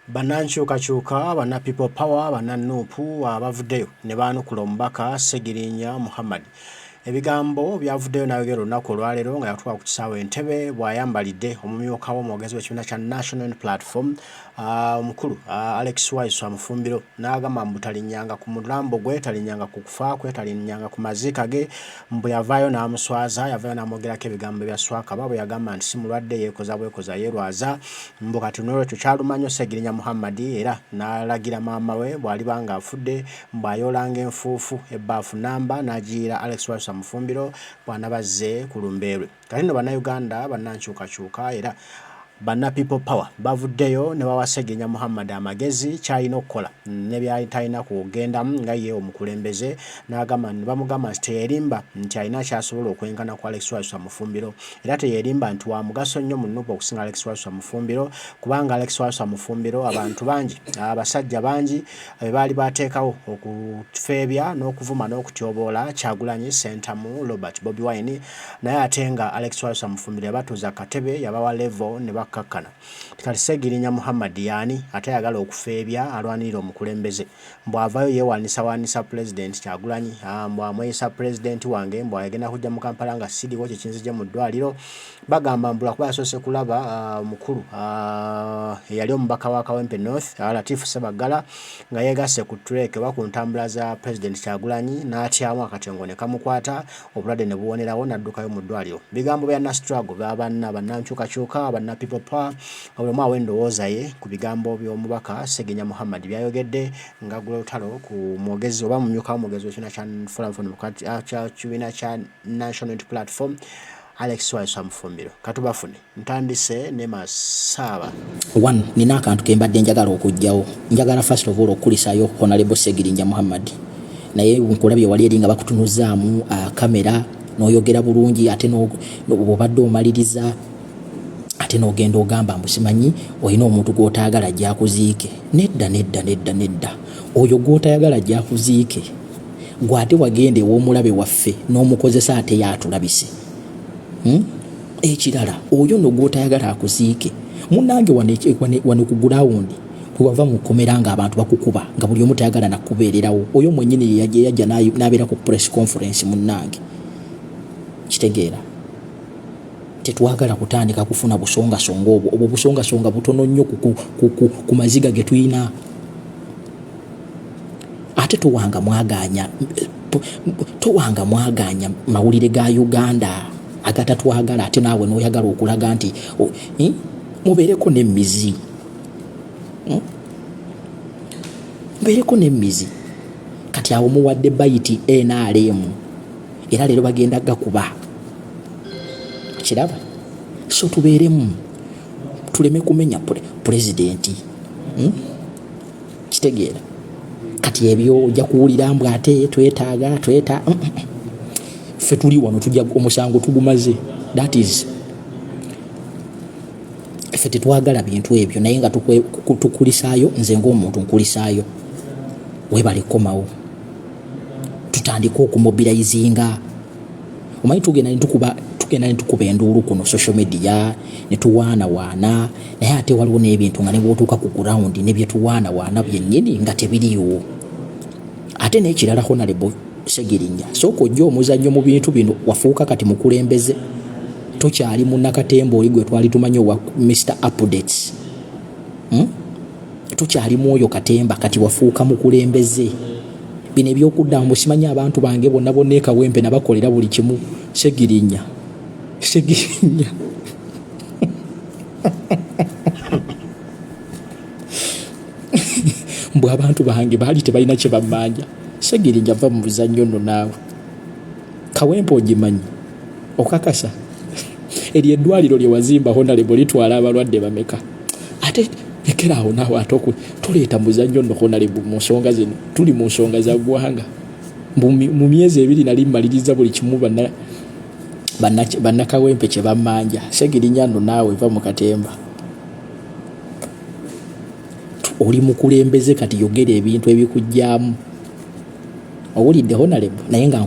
Banankyukakyuka bana people power bana nupu abavuddeyo ne baanukula omubaka Ssegirinya Muhammad. Ebigambo byavuddeyo n'ayogera olunaku olwaleero nga yatwala ku kisaawe Entebbe bw'ayambalidde omumyuka w'omwogezi w'ekibiina kya National Platform omukulu Waiswa Mufumbiro n'agamba mbu talinnyanga ku mulambo gwe, talinnyanga ku kufa kwe, talinnyanga ku maziika ge. Mbu yavaayo n'amuswaza, yavaayo n'amwogerako ebigambo bya Swakaba bwe yagamba nti si mulwadde yeekoza bwekoza yeerwaza. Mbu kati n'olwekyo kyalumanyo Ssegirinya Muhammad era n'alagira maama we bw'aliba ng'afudde bw'ayoolanga enfuufu ebbaafu namba n'agiyiira Waiswa Mufumbiro bw'anabazze ku lumbeerwe. Kati nno bannayuganda bannankyukakyuka era banna people power bavuddeyo ne bawa Ssegirinya Muhammad amagezi kyalina okukola ne byali talina kugendamu nga ye omukulembeze n'agamba bamugamba nti teyerimba nti alina kyasobola okwenkana ku Waiswa Mufumbiro era teyerimba nti wa mugaso nnyo mu nnupu okusinga Waiswa Mufumbiro kubanga Waiswa Mufumbiro abantu bangi abasajja bangi baali bateekawo okufeebya n'okuvuma n'okutyoboola Kyagulanyi Ssentamu Robert Bobi Wine naye ate nga Waiswa Mufumbiro yabatuuza katebe yabawa level ne kakkana. Kati Ssegirinya Muhammad yaani ate ayagala okufeebya alwanirira omukulembeze. Mbw'avaayo yeewaanisa President Kyagulanyi mbw'amweyisa President wange mbw'agenda kujja mu Kampala nga siriwo kye kinzigye mu ddwaliro. Bagamba mbula kuba yasoose kulaba mukulu eyali omubaka wa Kawempe North Latif Ssebaggala nga yeegasse ku trek oba ku ntambula za President Kyagulanyi n'atyamu akatengo ne kamukwata obulwadde ne buwonerawo n'addukayo mu ddwaliro. Bigambo bya Nastruggle b'abanna bannankyukakyuka banna people power buli omu awa endowooza ye ku bigambo by'omubaka Ssegirinya Muhammad byayogedde ng'agula olutalo ku mwogezi oba mumyuka w'omwogezi w'ekibiina kya National Platform Waiswa Mufumbiro. Katubafune ntandise ne Masaba. One, nina akantu ke mbadde njagala okujjawo. Njagala first of all okulisaayo Honorable Ssegirinya Muhammad. Naye nkulabye wali eri nga bakutunuzaamu kamera n'oyogera bulungi ate n'obadde omaliriza ate n'ogenda ogamba mbu simanyi olina omuntu gw'otaagala ajja akuziike. Nedda. Oyo gw'otayagala ajja akuziike gw'ate wagenda ew'omulabe waffe n'omukozesa ate yaatulabise. Ekirala oyo no gw'otayagala akuziike munnange wano ku gulawundi wava mu kkomera nga abantu bakukuba nga buli omu tayagala nakubeererawo. Oyo mwennyini yajja n'abeera ku press conference munnange. Kitegeera tetwagala kutandika kufuna busongasonga obwo busongasonga butono nnyo ku maziga ge tulina. Ate towanga mwaganya mawulire ga Uganda agatatwagala ate naawe n'oyagala okulaga nti mubeereko n'emmizi. Mubeereko n'emmizi. Kati awo muwadde bayiti NRM era leero bagenda gakuba. Kiraba so tubeeremu tuleme kumenya pulezidenti. Kitegeera kati ebyo ojja kuwulira mbw ate twetaaga ffe tuli wano tujja omusango tugumaze. That is ffe tetwagala bintu ebyo naye nga tukulisaayo nze ng'omuntu nkulisaayo webale komawo tutandika okumobilizinga. Omanyi tugenda nitukuba enduulu kuno social media ne tuwaanawaana naye ate waliwo n'ebintu nga ne bw'otuuka ku ground ne bye tuwaanawaana byennyini nga tebiriiwo. Ate n'ekirala Honorable Ssegirinya sooka ojja omuzannyo mu bintu bino wafuuka kati mukulembeze. Tokyali munnakatemba oli gwe twali tumanyi owa Mr. Updates. Tokyali mwoyo katemba kati wafuuka mukulembeze. Bino ebyokuddamu simanyi abantu bange bonna e Kawempe nabakolera buli kimu. Ssegirinya mbw abantu bange baali tebalina kye bammanja. Ssegirinya va mu buzannyo nno naawe. Kawempe ogimanyi okakasa eryo eddwaliro lye wazimba Honorable litwala abalwadde bameka. Ate lekeraawo naawe ate tuleeta muzannyo nno Honorable mu nsonga zino. Tuli mu nsonga za ggwanga. Mu myezi 2 nali mmaliriza buli kimu banna Kawempe kye bammanja. Ssegirinya nno naawe va mu katemba. Oli mukulembeze kati yogera ebintu ebikujjaamu. Owulidde Honorable naye nga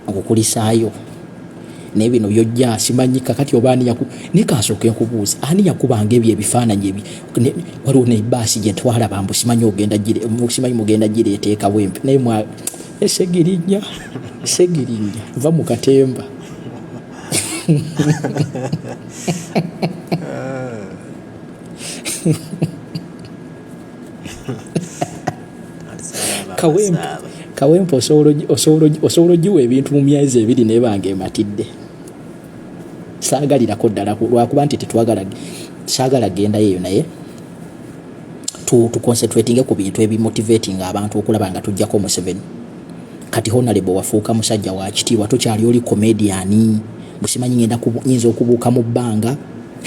nkukulisaayo ne bino byojja simanyika kati obani nikasoke nkubuuza ani yakubanga ebyo ebifaananyi ebi waliwo ne basi gye twalaba mbu simanyi ogenda gire simanyi mugenda gireeteeka bwempi naye mwa Ssegirinya va mu katemba kawempe osobola giwa ebintu mu myezi ebiri naye bange ematidde saagalirako ddala lwakuba nti saagala genda yeeyo naye tuconcentratinge ku bintu ebimotivating abantu okulaba nga tujjako Museveni. Kati Honorable wafuuka musajja wa kitiibwa tokyali oli comedian busimanyi nyinza okubuuka mu bbanga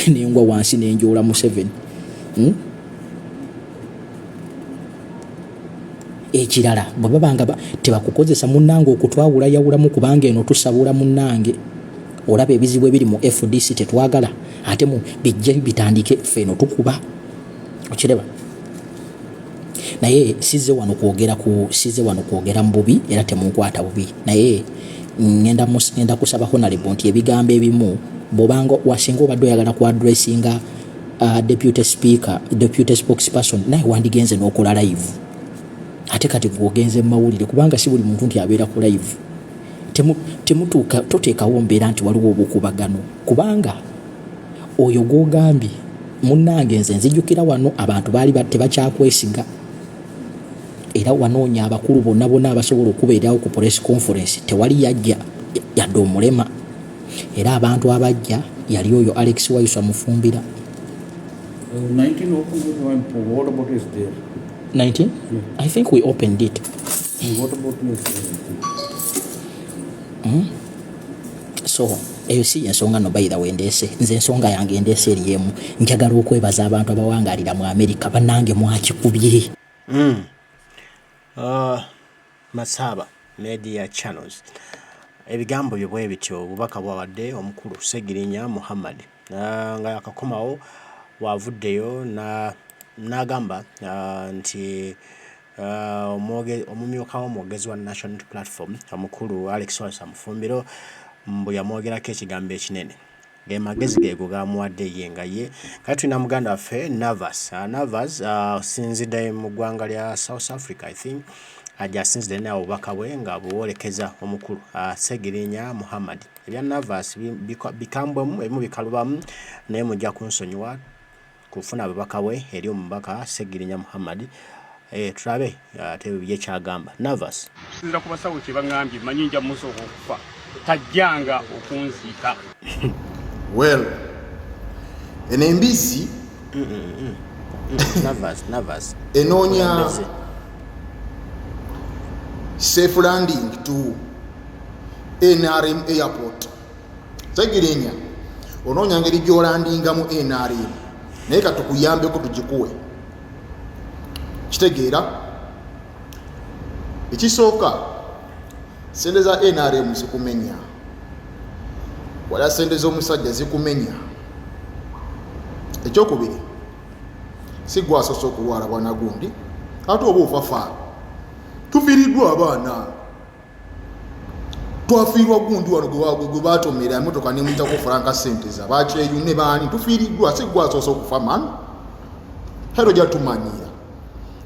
nengwa wansi nenjoola Museveni. Ekirala bwe babanga tebakukozesa munnange okutwawula yawulamu kubanga eno tusabula munnange olaba ebizibu ebiri mu FDC tetwagala ate mu bijja bitandike ffe eno tukuba okireba. Naye size wano kwogera mu bubi era temunkwata bubi naye ngenda kusaba Honorable nti ebigambo ebimu bobanga wasinga obadde oyagala ku addressinga deputy spokesperson naye wandigenze n'okola live ate kati gwogenze mu mawulire kubanga si buli muntu nti abeera ku live temutuuka toteekawo mbeera nti waliwo obukubagano kubanga oyo gwogambye munnange nze nzijjukira wano abantu baali tebakyakwesiga era wanoonya abakulu bonna abasobola okubeerawo ku press conference tewali yajja yadde omulema era abantu abajja yali oyo Alex Waiswa Mufumbira. 19 opened one. What about is there? 19? Yeah. I think we opened it. What about me? So eyo si ensonga no by the way ndeese nze ensonga yange ndeese eriyemu njagala okwebaza abantu abawangalira mu America bannange mwakikubye. Masaba media channels ebigambo bye bityo obubaka bwawadde omukulu Ssegirinya Muhammad nga yakakomawo wavuddeyo n'agamba nti omumyuka w'omwogezi wa National Platform omukulu Alex Waiswa Mufumbiro mbu yamwogerako ekigambo ekinene gemagezi geego gamuwadde ye nga ye kati tulina muganda waffe Navas sinzidde mu ggwanga lya South Africa I think ajasinzidde naye obubaka bwe nga buwolekeza omukulu Ssegirinya Muhammad ebya Navas bikambwemu ebimu bikalubamu naye mujja kunsonyiwa kufuna ababaka bwe eri omubaka Ssegirinya Muhammad tulabe ate bye kyagamba Navas sinzira ku basawo kye bangambye manyi nja musooka okufa tajjanga okunziika. Well, enembizi Navas enonya safe landing to NRM airport. Ssegirinya ononya ngeri gyolandinga mu NRM naye katukuyambeko tugikuwe kitegeera ekisooka sente za NRM zikumenya wala sente z'omusajja zikumenya ekyokubiri si gwasoose okulwala bwana gundi ate oba ofafa tufiiriddwa abaana twafiirwa gundi wano gwe baatomera emotoka nemuyitako franka sente za bakyeyu ne baani tufiiriddwa si gwasoose okufa man hero gyatumanyira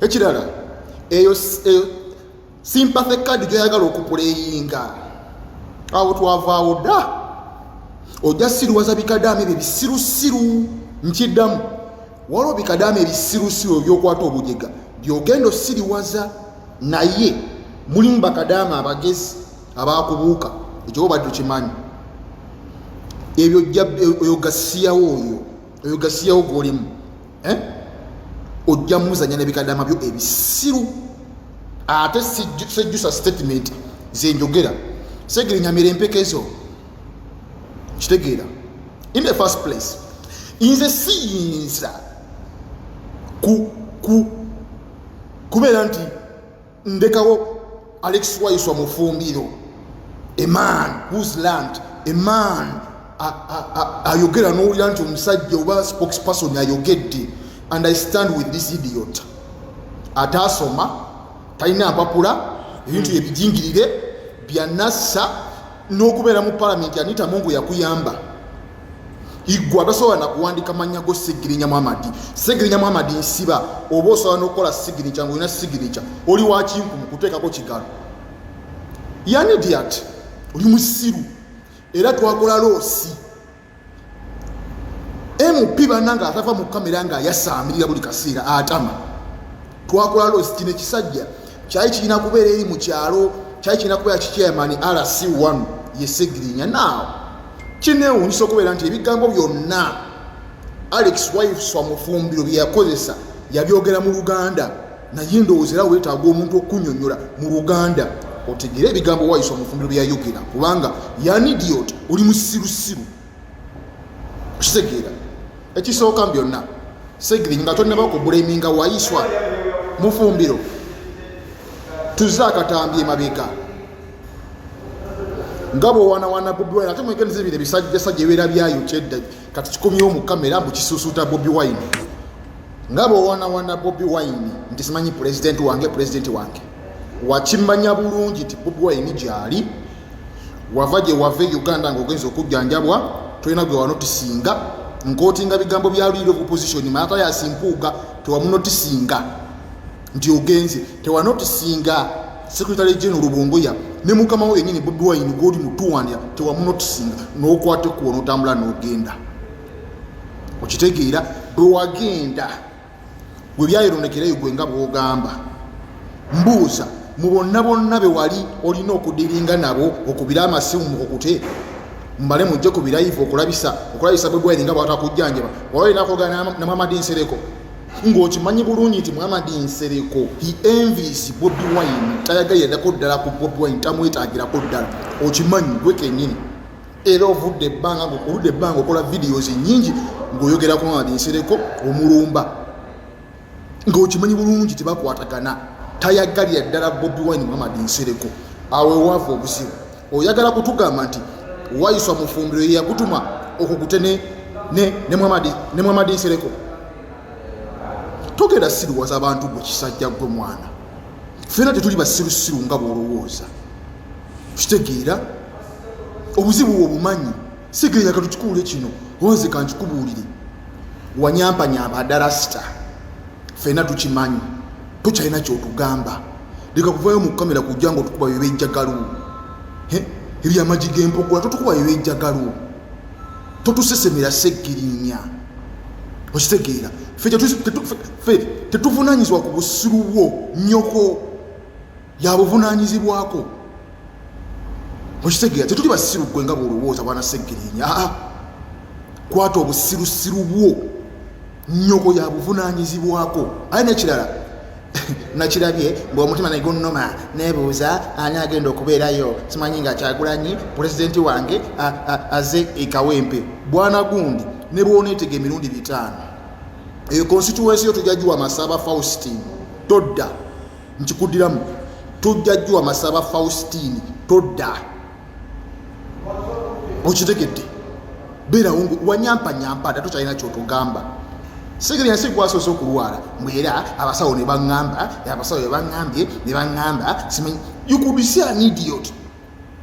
ekirala eyo sympathy card gyoyagala okupuleyinga awo twavaawo dda ojja siruwaza bikadamu ebyo bisirusiru nkiddamu waliwo bikadamu ebisirusiru ebyokwata obujega byogenda osiriwaza naye mulimu bakadamu abagezi abakubuuka ekyo obadde okimanyi ebyo oyo gasiyawo gwolimu ojja muzanya nebikadamu byo ebisiru ate sejjusa statement zenjogera Ssegirinya mirempekezo kitegeera in the first place inze siyinza kubeera nti ndekawo Alex Waiswa Mufumbiro a man whose land a man ayogera n'owulira nti omusajja oba spokesperson ayogedde and I stand with this idiot ataasoma talina mpapula ebintu ebijingirire byanassa n'okubeera mu palamenti Anita Mungu yakuyamba igwa tasobola nakuwandika mannya go Ssegirinya Muhammad. Ssegirinya Muhammad nsiba oba osobola n'okukola signature ng'olina signature oli wa kinku mu kuteekako kigalo. Yani idiot oli musiru era twakola loosi MP bananga atava mu kamera nga yasaamirira buli kaseera atama. Twakola loosi kino ekisajja kyali kirina kubeera eri mu kyalo, kyali kirina kubeera kichairman RC1 ye Ssegirinya. Naawe kinewuunyisa okubeera nti ebigambo byonna Alex Waiswa Mufumbiro bye yakozesa yabyogera mu Luganda, naye ndowooza era weetaaga omuntu okunnyonnyola mu Luganda otegere ebigambo Waiswa Mufumbiro bye yayogera, kubanga yani idiot oli musirusiru. Kitegeera ekisooka byonna Ssegirinya nga tonnaba okubulaminga Waiswa Mufumbiro tuzza akatambye mabega ngabo wana Bobi Wine ate mwegenze bire bisajja ebera byayo kyedda kati kikomyewo mu kamera mbu kisusuta Bobi Wine ngabo wana Bobi Wine nti simanyi president wange wakimanya bulungi ti Bobi Wine gyali wavaje wave Uganda ng'ogenza okujjanjabwa tulina gwe wanotisinga nkootinga bigambo bya leader of opposition mata yasimpuuga tewamunotisinga nti ogenze tewanotisinga Secretary General Bumbuya ne mukama we yennyini Bobi Wine goli mutuwandya tewamunotisinga n'okwate kuwo n'otambula n'ogenda. Okitegeera bwe wagenda bwe byayerondekerayo gwe nga bw'ogamba mbuuza mu bonna be wali olina okudiringa nabo okubira amasimu mu okute mbale mujje ku biraivu okulabisa Bobi Wine nga bw'atakujjanjaba wali nakogana na Muhammad Nsereko ng'okimanyi bulungi nti Muhammad Nsereko he envies Bobi Wine tayagalirako ddala ku Bobi Wine tamwetaagirako ddala okimanyi gwe kennyini era ovudde ebbanga okola videos nnyingi ng'oyogerako Muhammad Nsereko omulumba ng'okimanyi bulungi tebakwatagana tayagalira ddala Bobi Wine Muhammad Nsereko awe waavu obuzibu oyagala kutugamba nti Waiswa Mufumbiro ye yakutuma okukute ne Muhammad Nsereko togera siruwaza abantu gwe kisajja gwe mwana fena tetuli basirusiru nga bw'olowooza kitegeera obuzibu obumanyi Ssegirinya katukikuule kino onze kankikubuulire wanyampanyamba adarasita fena tukimanyi tokyalina kyotugamba leka kuvayo mu kamera kujja nga otukuba bebejjagalo ebyamagi g'empogola totukuba bebejjagalo totusesemera Ssegirinya okitegeera ffe tetuvunaanyizibwa ku busiru bwo nnyoko yabuvunaanyizibwako okitegeera tetuli basiru gwe nga bw'olowooza bwana Ssegirinya kwata obusirusiru bwo nnyoko yabuvunaanyizibwako aye nekirala nakirabye ng'omutima negunnoma nebuuza ani agenda okubeerayo simanyi nga Kyagulanyi pulezidenti wange aze ekawempe bwana gundi ne bwoneetega emirundi 5 eyo constituency yo tujjajiwa Masaba Faustin todda nkikuddiramu tujjajiwa Masaba Faustin todda okitegedde beera wanyampanyampa ate tokyalina kyotugamba Ssegirinya si gwasoose okulwala mbwera abasawo ne baŋŋambye simanyi you could see an idiot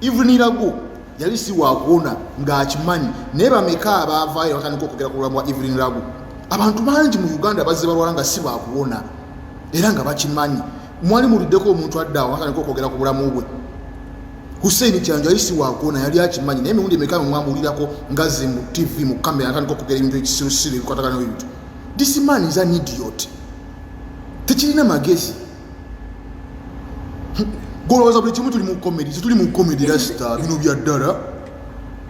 even Ragu yali si wakuwona ng'akimanyi naye bameka abaavaayo batandika okwogera ku bulamu bwa Evelyn Ragu abantu bangi mu Uganda bazze balwala nga si bakuwona era nga bakimanyi mwali muliddeko omuntu addaawo batandika okwogera ku bulamu bwe Hussein Kyanjo yali si wakuwona yali akimanyi naye emirundi emeka mwamuwulirako ngazze mu TV mu kamera atandika okwogera ebintu ekisirusiru ebikwatagana ebintu. This man is an idiot. Tekirina magezi. Golowooza buli kimu tuli mu comedy rasita bino bya ddala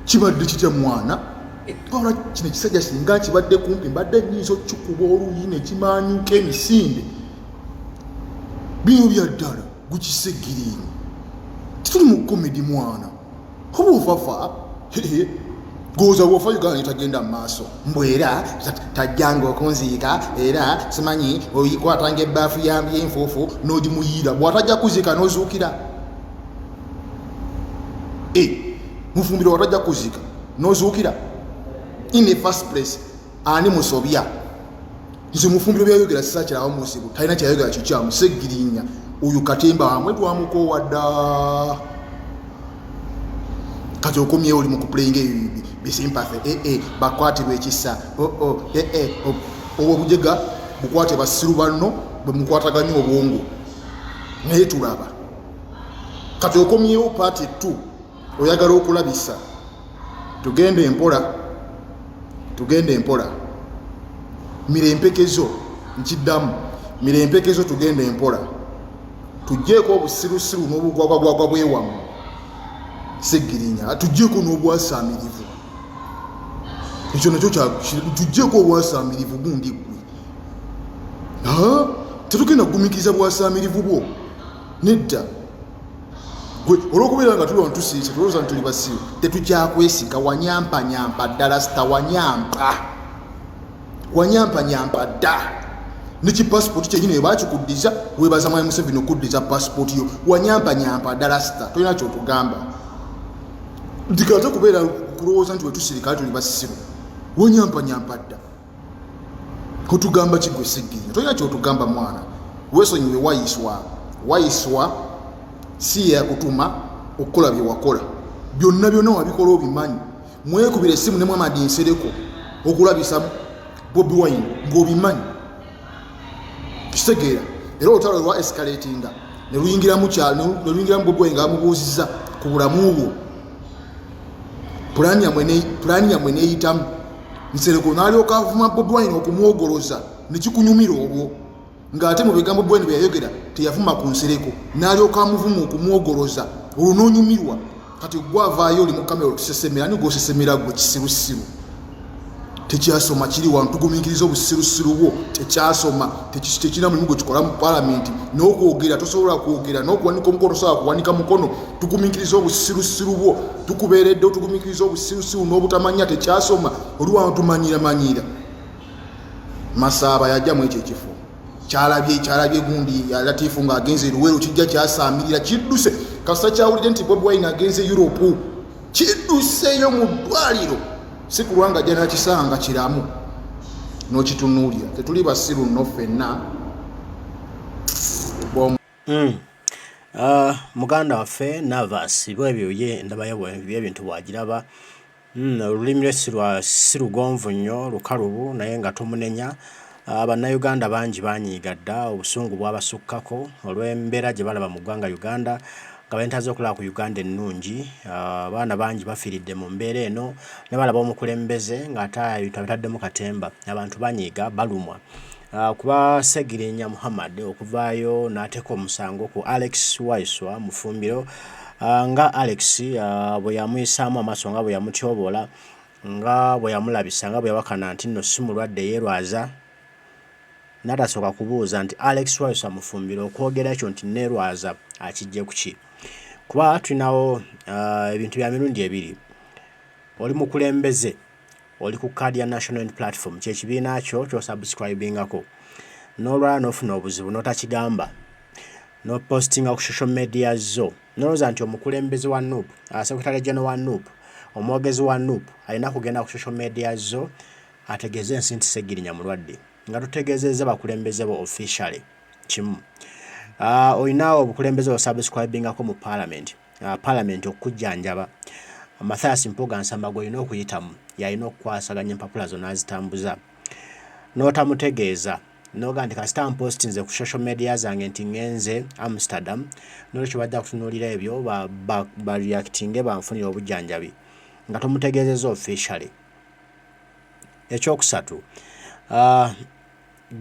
kibadde kitya mwana wabula kino ekisajja singa kibadde kumpi mbadde nnyinza okukikuba oluyi ne kimaanyuka emisinde bino bya ddala Ssegirinya tituli mu comedy mwana oba ofafa goza wofa Uganda itagenda maaso mbwera tajjanga okunziika era simanyi oyikwatanga ebbaafu y'enfuufu n'ogimuyira bw'atajja kuziika n'ozuukira Mufumbiro watajja kuziika n'ozuukira in the first place ani musobya nze Mufumbiro byayogera sisaakirawo musibu talina kyayogera kikyamu Ssegirinya oyo katemba wamwe twamukowadda kati okomyewo oli mu kuplaying bisympathy bakwatibwa ekisa obujega bukwate basiru banno bwe mukwataganya obwongo naye tulaba kati okomyewo party 2 oyagala okulabisa tugende empola mirempekezo nkiddamu mirempekezo tugende empola tujjeeko obusirusiru n'obugwagwagwagwa bwewamu Ssegirinya tujjeeko n'obwasaamirivu ekyo nakyo tujjeeko obwasaamirivu gundi gwe tetugenda kugumikiriza bwasaamirivu bwo nedda gwe olw'okubeera nga tuli wano tusirise tulowooza nti tuli basiru tetukyakwesiga wanyampanyampa ddala sita wanyampa dda nekipasipooti kyenyini webakikuddiza webaza mwami Museveni okuddiza pasipooti yo wanyampa ddala sita tolina kyotugamba ndikate kubeera kulowooza nti wetusirikale tuli basiru wanyampa dda otugamba kigwe Ssegirinya tolina kyotugamba mwana weesonyiwe Waiswa si yakutuma okukola bye wakola byonna wabikola obimanyi mwekubira essimu ne Muhammad Nsereko okulabisa Bobi Wine ng'obimanyi kitegeera era olutalo lwa escalatinga ne luyingira mu kyalo ne luyingira mu Bobi Wine ng'amubuuzizza ku bulamu bwo pulaani yamwe neeyitamu Nsereko n'alyoka avuma Bobi Wine okumwogoloza ne kikunyumira obwo ng'ate mu bigambo Bobi Wine bye yayogera teyavuma ku Nsereko n'alyoka amuvuma okumwogoloza olwo n'onyumirwa kati gwavaayo oli mu kamera okusesemera ni gw'osesemera gwe kisirusiru tekyasoma kiri wano tugumikiriza obusirusiru bwo tekyasoma tekirina mulimu gwe kikola mu palamenti n'okwogera tosobola kwogera n'okuwanika omukono tosobola kuwanika mukono tugumikiriza obusirusiru bwo tukubeereddewo tugumikiriza obusirusiru n'obutamanya tekyasoma oli wano tumanyiira Masaaba yajja mu ekyo ekifo kyalabye gundi Latifu ng'agenze Luweero kijja kyasaamirira kidduse kasita kyawulidde nti Bobi Wine agenze Europe kidduseyo mu ddwaliro si kulwanga jja nakisanga kiramu n'okitunuulira tetuli basiru nno ffenna muganda waffe Navas bwebyo ye ndabayo ebintu bwagiraba olulimi lwe si lugonvu nnyo lukalubu naye nga tumunenya Bannayuganda bangi banyiiga dda obusungu bwabasukkako olw'embeera gye balaba mu ggwanga Uganda nga bentaze okulaba ku Uganda ennungi abaana bangi bafiiridde mu mbeera eno ne balaba omukulembeze ng'ataddemu katemba abantu banyiiga balumwa kuba Ssegirinya Muhammad okuvaayo n'ateeka omusango ku Alex Waiswa Mufumbiro nga Alex bwe yamuyisaamu amaaso nga bwe yamutyoboola nga bwe yamulabisa nga bwe yawakana nti nno si mulwadde yeerwaza n'atasooka kubuuza nti Alex Waiswa Mufumbiro okwogera ekyo nti neerwaza akijje ku ki kuba tulinawo ebintu bya mirundi ebiri oli mukulembeze oli ku kaadi ya National Unity Platform kyekibiina kyo ky'osubscribingako n'olwala n'ofuna obuzibu n'otakigamba n'opostinga ku social media zo n'olowooza nti omukulembeze wa NUP Secretary General wa NUP omwogezi wa NUP alina kugenda ku social media zo ategeeze ensi nti Ssegirinya mulwadde nga tutegeezezza bakulembeze bo officially kimu olinawo obukulembeze osubscribingako mu parliament okujjanjaba Mathias Mpuga Nsamba gw'olina okuyitamu yalina okukwasaganya empapula zo n'azitambuza n'otamutegeeza n'oga nti kasita mpostinze ku social media zange nti ngenze Amsterdam n'olwekyo bajja kutunuulira ebyo bareactinge banfunira obujjanjabi nga tomutegeezezza officially. Ekyokusatu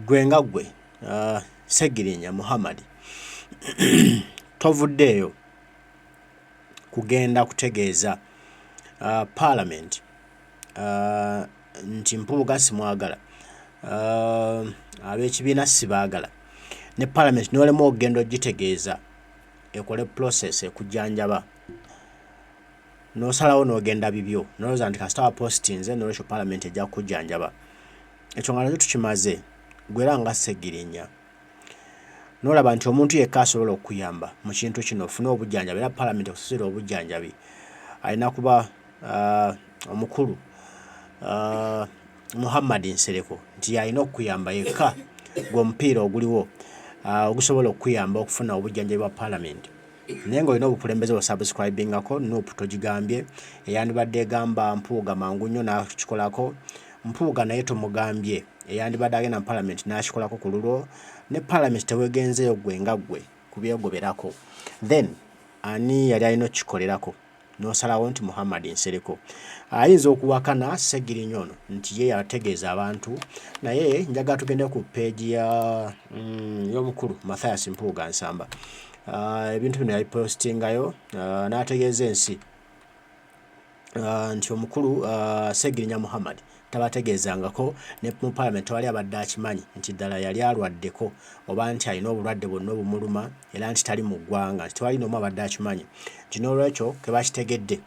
gwe nga gwe Ssegirinya Muhammad tovuddeeyo kugenda kutegeeza parliament nti Mpuuga simwagala ab'ekibiina sibaagala ne parliament n'olema okugenda ogitegeeza ekole process ekujjanjaba n'osalawo n'ogenda bibyo n'olowooza nti kasita wapostinze n'olwekyo parliament ejja kujjanjaba ekyo nga nakyo tukimaze gwera nga Ssegirinya n'olaba nti omuntu yekka asobola okuyamba mu kintu kino ofune obujjanjabi era parliament okususira obujjanjabi alina kuba omukulu Muhammad Nsereko nti alina okuyamba yekka gw'omupiira oguliwo ogusobola okuyamba okufuna obujjanjabi bwa parliament nengo ino obukulembeze wa subscribing ako Nuupu togigambye eyandibadde egamba Mpuuga mangu nnyo n'akikolako Mpuuga naye tomugambye eyandibadde agenda mu parliament n'akikolako ku lulwo ne parliament tewegenzeyo gwe nga gwe kubyegoberako then ani yali alina okikolerako n'osalawo nti Muhammad Nsereko ayinza okuwakana Ssegirinya ono nti ye yategeeza abantu naye njaga tugende ku page ya y'omukulu Mathias Mpuuga Nsamba ebintu bino yabipostingayo n'ategeeza ensi nti omukulu Ssegirinya Muhammad tabategeezangako ne mu parliament wali abadde akimanyi nti ddala yali alwaddeko oba nti alina obulwadde bwonna obumuluma era nti tali mu ggwanga nti tewali n'omu abadde akimanyi nti n'olwekyo ke bakitegedde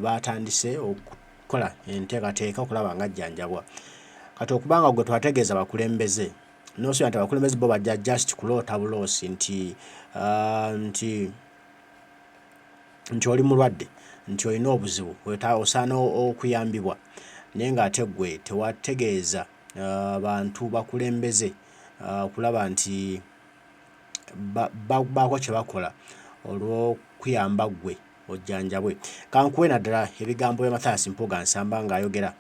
batandise okukola enteekateeka okulaba nga ajjanjabwa kati okubanga gwe twategeeza bakulembeze n'osobola nti abakulembeze bo bajja just kuloota buloosi nti oli mulwadde nti olina obuzibu osaana okuyambibwa naye ng'ate gwe tewategeeza abantu bakulembeze okulaba nti baako kye bakola olw'okuyamba gwe ojjanjabwe kankuwe naddala ebigambo bya Mathias Mpuuga Nsamba ng'ayogera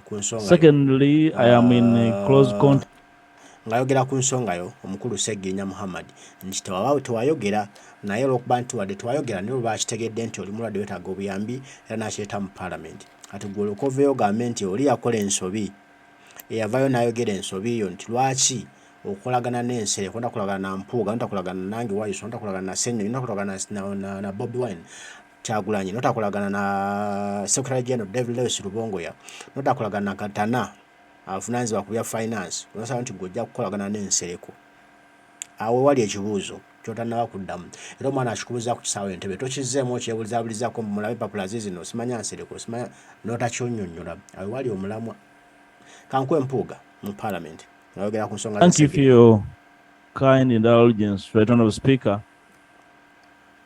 ku nsonga Secondly, I am in close contact ng'ayogera ku nsonga yo omukulu Ssegirinya Muhammad nti tewayogera naye olw'okuba nti wadde tewayogera naye olwa kitegedde nti oli mulwadde weetaaga obuyambi era n'akireeta mu parliament ati gwe olwokoveyo ogambe nti oli yakola ensobi eyavayo n'ayogera ensobi yo nti lwaki okolagana n'Ensereko ntakolagana na Mpuuga ntakolagana nange Waiswa ntakolagana na Ssenyo ntakolagana na Bobi Wine Kyagulanyi notakolagana na Secretary General David Lewis Rubongoya notakolagana na Katana avunaanyizibwa ku bya finance nosaba nti gojja kukolagana n'Ensereko awo wali ekibuuzo kyotannaba kuddamu era omwana akikubuuza ku kisaawe Entebbe tokizzeemu okyebulizabulizaako mulabe papula zino osimanya Nsereko osimanya notakyonnyonnyola awo wali omulamwa kankuwe Mpuuga mu parliament ayogera ku nsonga. Thank you for your kind indulgence, Right Honourable Speaker.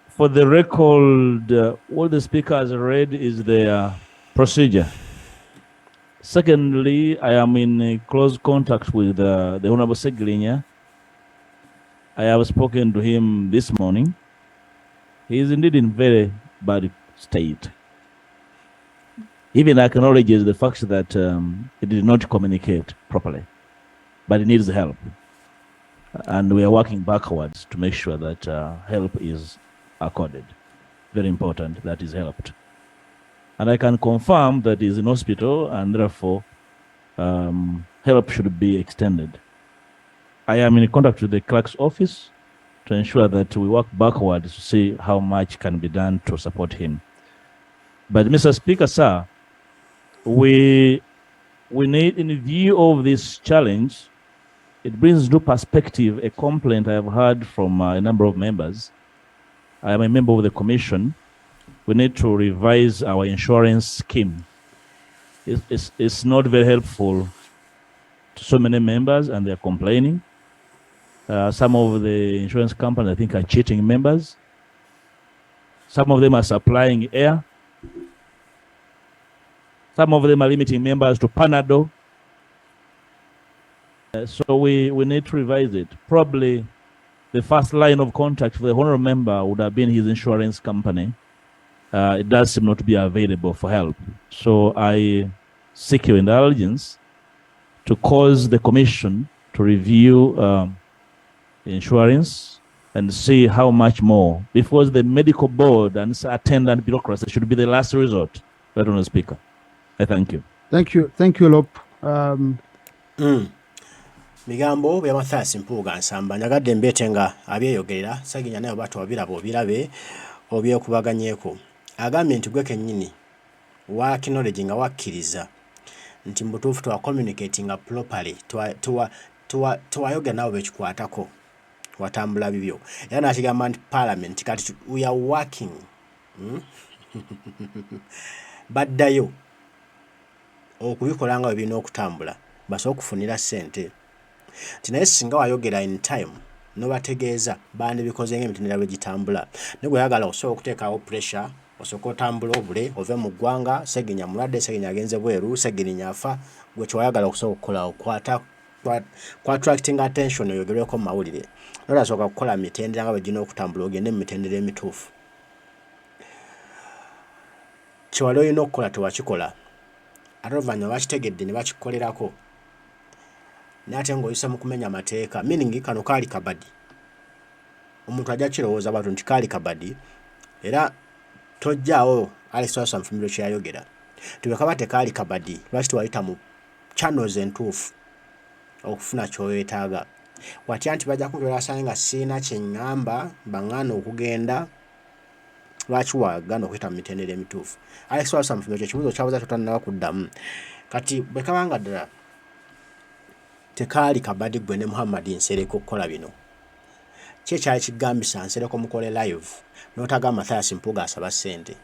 For the record, what the Speaker has read is the procedure. Secondly, I am in close contact with the Honourable Ssegirinya. I have spoken to him this morning. He is indeed in very bad state. Even acknowledges the fact that he did not communicate properly, but he needs help. And we are working backwards to make sure that help is accorded. Very important that is helped. And I can confirm that he is in hospital and therefore help should be extended. I am in contact with the clerk's office to ensure that we work backwards to see how much can be done to support him. But Mr. Speaker, sir, we need, in view of this challenge, it brings into perspective a complaint I have heard from a number of members. I am a member of the commission. We need to revise our insurance scheme. It's not very helpful to so many members, and they're complaining. Some of the insurance companies, I think, are cheating members. Some of them are supplying air. Some of them are limiting members to Panadol. So we need to revise it. Probably the first line of contact for the honorable member would have been his insurance company. It does seem not to be available for help. So I seek your indulgence to cause the commission to review insurance and see how much more, because the medical board and attendant bureaucracy should be the last resort. Right, Honourable Speaker. I thank you. Thank you, Lop. Migambo bya Mathias Mpuuga Nsamba nyagadde mbeete nga abyeyogerera Ssegirinya naye batu babirabo obirabe obyokubaganyeko agambye nti gwe kennyini wa acknowledge nga wakkiriza nti mbutuufu twa communicating properly twayogera nabo bekikwatako watambula bibyo era n'akigamba nti parliament kati we are working baddayo okubikola nga bwe birina okutambula basobola okufunira ssente nti naye singa wayogera in time nobategeeza bandibikoze ng'emitendera bwe gitambula ne gwe yagala osobola okuteekawo pressure osooka otambula obule ove mu ggwanga Ssegirinya mulwadde Ssegirinya agenze bweru Ssegirinya afa gwe kyewayagala okusobola okukola okwata kwa attracting attention yogereko mu mawulire nolasoka kukola mitendera nga bwe okutambula ogende mu mitendera emituufu kiwali olina okukola tewakikola ate oluvannyuma bakitegedde ne bakikolerako nate ng'oyise mu kumenya amateeka meaning kano kaali kabadi omuntu ajja kirowooza bwatu nti kaali kabadi era tojjaawo Waiswa Mufumbiro kyeyayogera tubekaba tekaali kabadi lwaki tewayita mu channels entuufu okufuna kyoyetaaga watya nti bajja kunkebera basange nga siina kyeŋŋamba baŋŋaana okugenda lwaki wagana okuyita mu mitendera emituufu Waiswa Mufumbiro kyo kibuuzo kyabuuza totannaba kuddamu kati bwe kabanga ddala tekaali kabadi gwe ne Muhammad Nsereko okukola bino kye kyali kigambisa Nsereko mukole live n'otagamba Mathias Mpuuga asaba ssente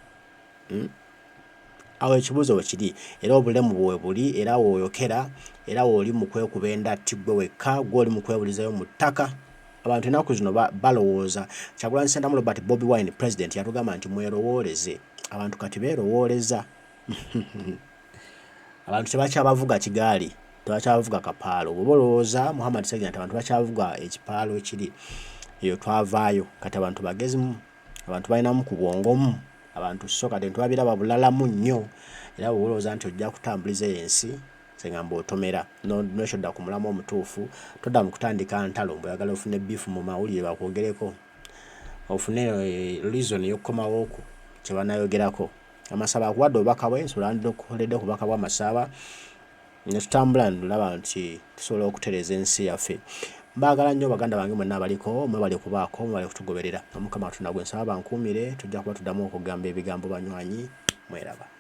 awo ekibuuzo we kiri era obulemu bwe buli era woyokera era wooli mu kwekubenda tigwe wekka gw'oli mu kwebulizayo mu ttaka abantu ennaku zino balowooza Kyagulanyi Ssentamu Robert Bobi Wine president yatugamba nti mwerowooleze abantu kati beerowooleza abantu tebakyabavuga kigaali tebakyabavuga kapaalo bwe bolowooza Muhammad Ssegirinya nti abantu bakyavuga ekipaalo ekiri eyo twavaayo kati abantu bagezimu abantu balinamu ku bwongomu abantu so kati ntwabiraba bulalamu nnyo era bwolowooza nti ojja kutambuliza ensi sengamba otomera nokyodda ku mulamu omutuufu todda mu kutandika ntalo mbweyagala ofune bifu mu mawulire bakwogereko ofune reason y'okukomawooko kye banayogerako amasaba akuwadde obubaka bw'ensula ndikoledde ku bubaka bw'amasaba ne tutambula ndulaba nti tusobola okutereeza ensi yaffe mbaagala nnyo baganda bange mwenna abaliko mwebali kubaako mwebali kutugoberera Omukama Katonda gwe nsaba bankuumire tujja kuba tuddamu okugamba ebigambo banywanyi mweraba